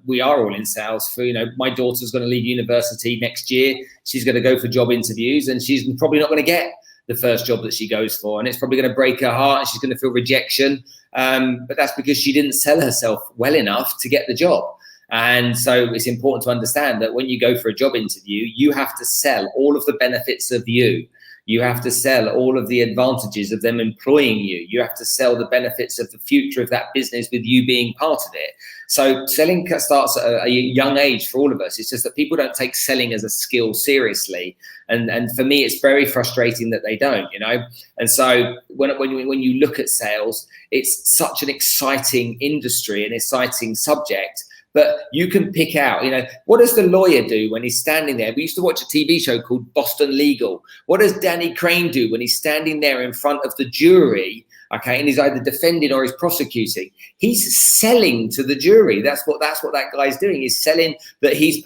we are all in sales. For, you know, my daughter's going to leave university next year. She's going to go for job interviews, and she's probably not going to get the first job that she goes for, and it's probably going to break her heart, and she's going to feel rejection. But that's because she didn't sell herself well enough to get the job. And so it's important to understand that when you go for a job interview, you have to sell all of the benefits of you. You have to sell all of the advantages of them employing you. You have to sell the benefits of the future of that business with you being part of it. So selling starts at a young age for all of us. It's just that people don't take selling as a skill seriously. And for me, it's very frustrating that they don't, you know. And so when you look at sales, it's such an exciting industry, an exciting subject. But you can pick out, you know, what does the lawyer do when he's standing there? We used to watch a TV show called Boston Legal. What does Danny Crane do when he's standing there in front of the jury, okay, and he's either defending or he's prosecuting? He's selling to the jury. That's what that guy's doing. He's selling that his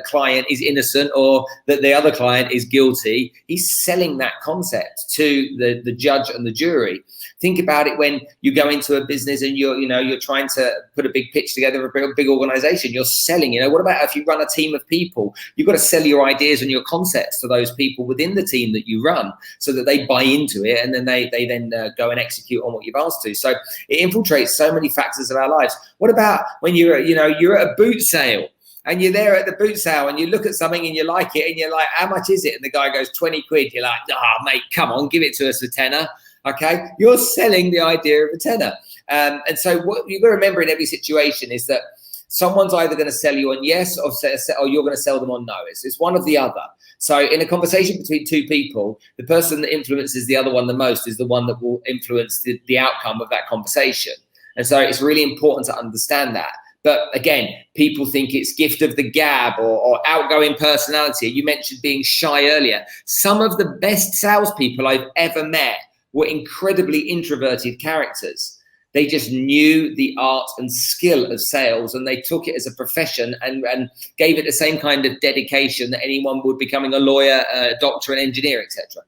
client is innocent or that the other client is guilty. He's selling that concept to the judge and the jury. Think about it when you go into a business and you're trying to put a big pitch together, a big organization. You're selling. You know, what about if you run a team of people? You've got to sell your ideas and your concepts to those people within the team that you run, so that they buy into it, and then they go and execute on what you've asked to. So it infiltrates so many factors of our lives. What about when you're at a boot sale? And you're there at the boot sale and you look at something and you like it and you're like, how much is it? And the guy goes, 20 quid. You're like, mate, come on, give it to us for tenner. Okay, you're selling the idea of a tenner. And so what you've got to remember in every situation is that someone's either going to sell you on yes or you're going to sell them on no. It's one or the other. So in a conversation between two people, the person that influences the other one the most is the one that will influence the outcome of that conversation. And so it's really important to understand that. But again, people think it's gift of the gab or outgoing personality. You mentioned being shy earlier. Some of the best salespeople I've ever met were incredibly introverted characters. They just knew the art and skill of sales, and they took it as a profession and gave it the same kind of dedication that anyone would becoming a lawyer, a doctor, an engineer, etc.